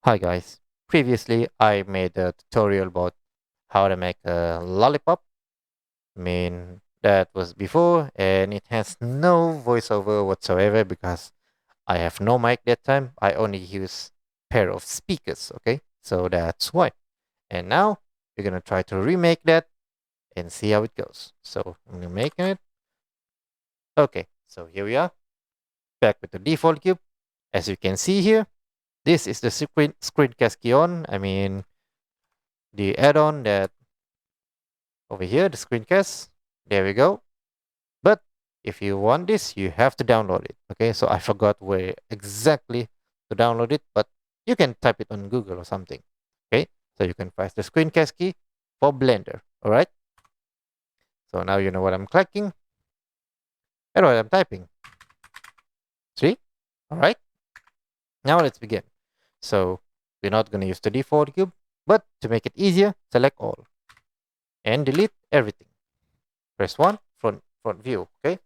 Hi guys. Previously, I made a tutorial about how to make a lollipop. That was before, and it has no voiceover whatsoever because I have no mic that time. I only use pair of speakers. Okay, so that's why. And now we're gonna try to remake that and see how it goes. So I'm gonna make it. Okay, so here we are, back with the default cube. As you can see here, this is the screencast key on. The add-on that over here, the screencast. There we go. But if you want this, you have to download it. Okay, so I forgot where exactly to download it, but you can type it on Google or something. Okay, so you can press the screencast key for Blender. All right. So now you know what I'm clicking and what I'm typing. See? All right. Now let's begin. So we're not going to use the default cube, but to make it easier, select all and delete everything. Press 1 front view. Okay.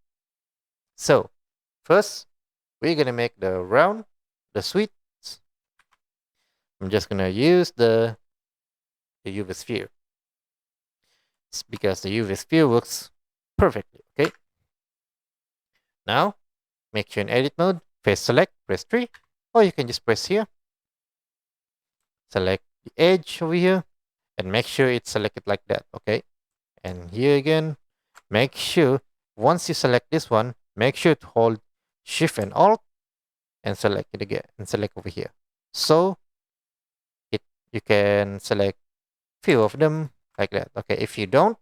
So first, we're gonna make the round, the sweets. I'm just gonna use the UV sphere. It's because the UV sphere works perfectly. Okay. Now make sure in edit mode, face select, press 3, or you can just press here. Select the edge over here, and make sure it's selected like that. Okay. And here again, make sure once you select this one, make sure to hold Shift and Alt and select it again and select over here. So it you can select few of them like that. Okay, if you don't,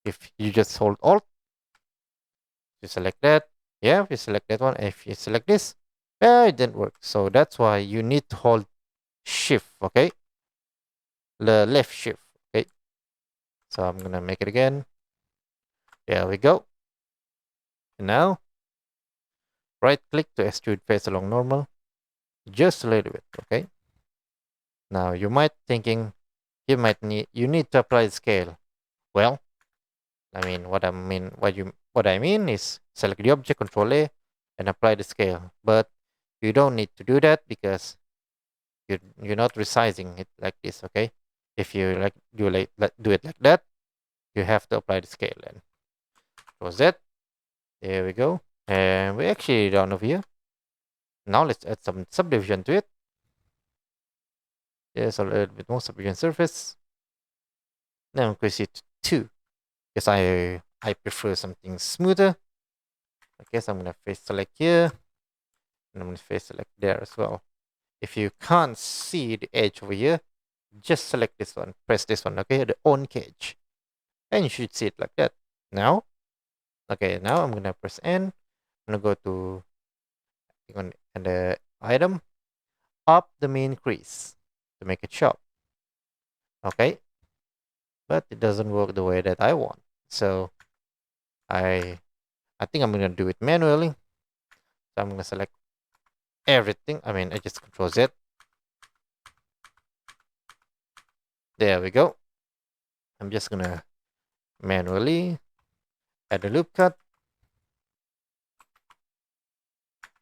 if you just hold Alt, you select that. Yeah, if you select that one, if you select this, it didn't work. So that's why you need to hold Shift. Okay, the left Shift. Okay, so I'm gonna make it again. There we go. And now right click to extrude face along normal, just a little bit. Okay. Now you might thinking you need to apply the scale. Well, what I mean is select the object, Control A, and apply the scale. But you don't need to do that because you're not resizing it like this. Okay, if you do it like that, you have to apply the scale. And close that. There we go. And we actually done over here. Now let's add some subdivision to it. There's a little bit more subdivision surface. Now increase it to 2 because I prefer something smoother. Okay, so I'm gonna face select here, and I'm gonna face select there as well. If you can't see the edge over here, just select this one, press this one, okay, the on edge, and you should see it like that. Now, okay, now I'm gonna press N. I'm gonna go to on the item, up the main crease to make it sharp. Okay, but it doesn't work the way that I want. So I I think I'm gonna do it manually. So I'm gonna select everything. I just Control Z. There we go. I'm just gonna manually add a loop cut.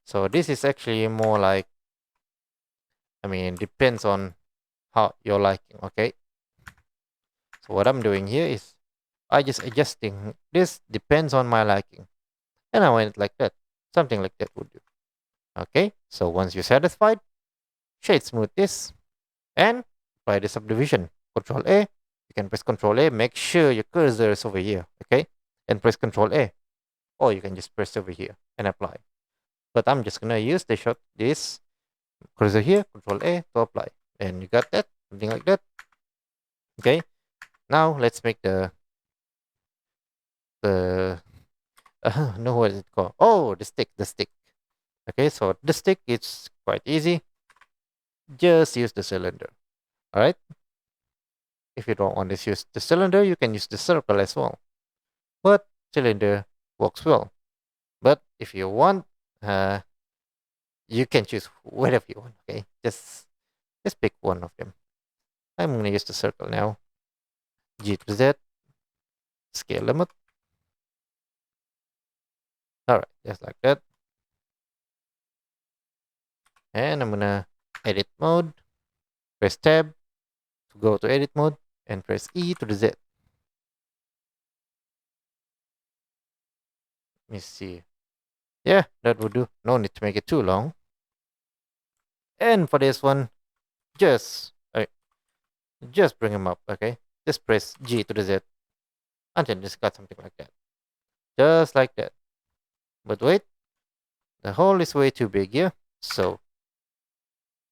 So this is actually more like, depends on how you're liking. Okay. So what I'm doing here is I just adjusting this depends on my liking. And I want it like that. Something like that would do. Okay. So once you're satisfied, shade smooth this and apply the subdivision. Control A. You can press Control A. Make sure your cursor is over here. Okay. And press Control A. Or you can just press over here and apply. But I'm just gonna use this cursor here, Control A to apply. And you got that, something like that. Okay. Now let's make the no, what is it called? Oh, the stick. Okay, so the stick it's quite easy. Just use the cylinder. All right. If you don't want to use the cylinder, you can use the circle as well. But cylinder works well. But if you want, uh, you can choose whatever you want. Okay, just pick one of them. I'm gonna use the circle now. G to Z, scale limit. All right, just like that. And I'm gonna edit mode. Press tab to go to edit mode and press E to the Z. Let me see. Yeah, that would do. No need to make it too long. And for this one, just just bring them up, okay? Just press G to the Z until just got something like that. Just like that. But wait, the hole is way too big here. So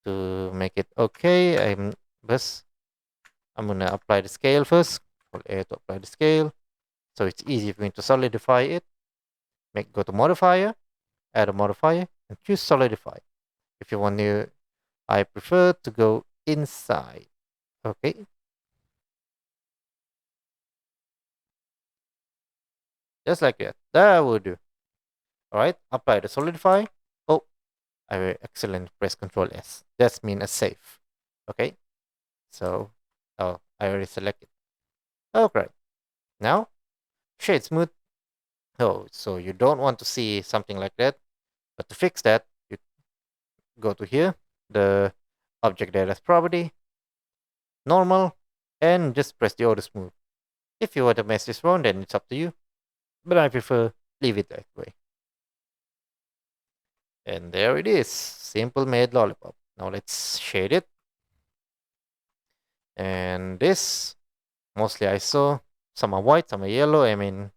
to make it okay, I'm gonna apply the scale first. Hold A to apply the scale. So it's easy for me to solidify it. Go to modifier, add a modifier, and choose solidify. If you want to, I prefer to go inside. Okay. Just like that. That will do. Alright, apply the solidify. Oh, I will excellent. Press Control S. That's mean a save. Okay. So, oh, I already selected. Okay. Now, shade smooth. Oh, so you don't want to see something like that. But to fix that, you go to here, the object data property, normal, and just press the auto smooth. If you want to mess this around, then it's up to you. But I prefer leave it that way. And there it is. Simple made lollipop. Now let's shade it. And this, mostly I saw. Some are white, some are yellow. I mean,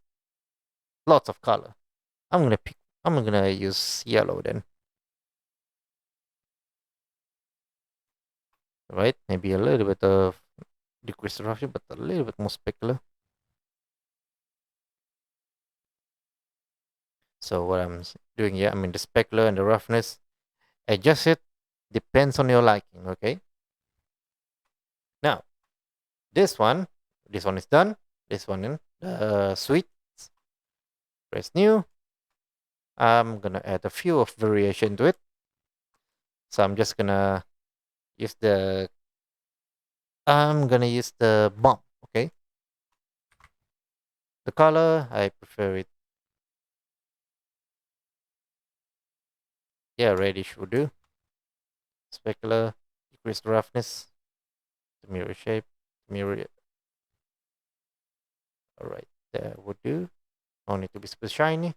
lots of color. I'm gonna use yellow then. Right? Maybe a little bit of decrease the roughness, but a little bit more specular. So what I'm doing here, I mean the specular and the roughness, adjust it. Depends on your liking, okay? Now, this one is done. This one in sweet. Press new. I'm gonna add a few of variation to it. So use the I'm gonna use the bump, okay? The color, I prefer it. Yeah, reddish would do. Specular, decrease the roughness, the mirror shape, mirror. Alright, that would do. No need to be super shiny.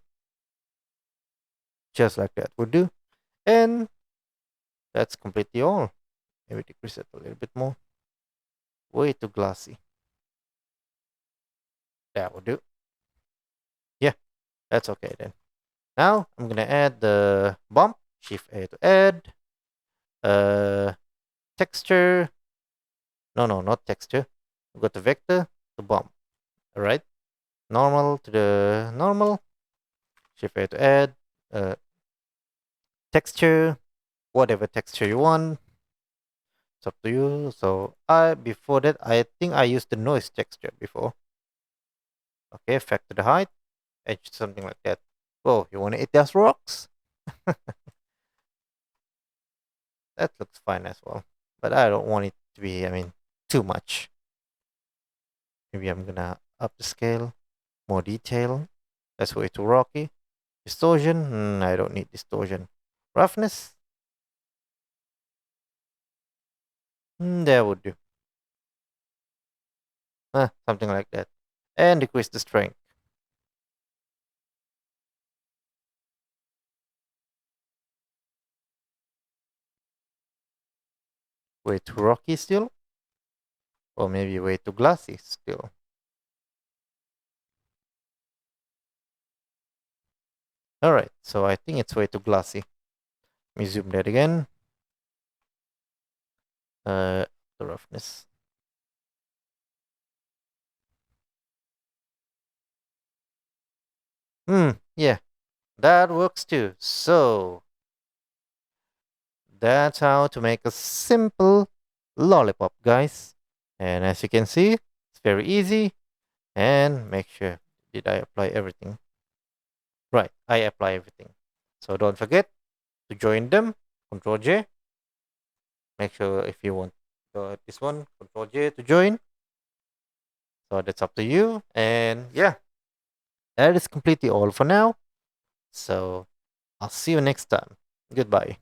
Just like that would do. And that's completely all. Maybe decrease it a little bit more. Way too glossy. That would do. Yeah, that's okay then. Now I'm gonna add the bump. Shift A to add. Texture. No, not texture. Go to vector to bump. Alright. Normal to the normal. Shift A to add. Texture. Whatever texture you want. It's up to you. So before that I think I used the noise texture before. Okay, factor the height. Edge something like that. Oh, you wanna eat those rocks? That looks fine as well. But I don't want it to be, I mean, too much. Maybe I'm gonna up the scale. More detail. That's way too rocky. Distortion. I don't need distortion. Roughness. That would do. Something like that. And decrease the strength. Way too rocky still. Or maybe way too glassy still. Alright, so I think it's way too glassy. Let me zoom that again. The roughness. Yeah, that works too. So that's how to make a simple lollipop, guys. And as you can see, it's very easy. And make sure, did I apply everything? Right, I apply everything. So don't forget to join them. Control J. Make sure if you want this one, Control J to join. So that's up to you. And yeah, that is completely all for now. So I'll see you next time. Goodbye.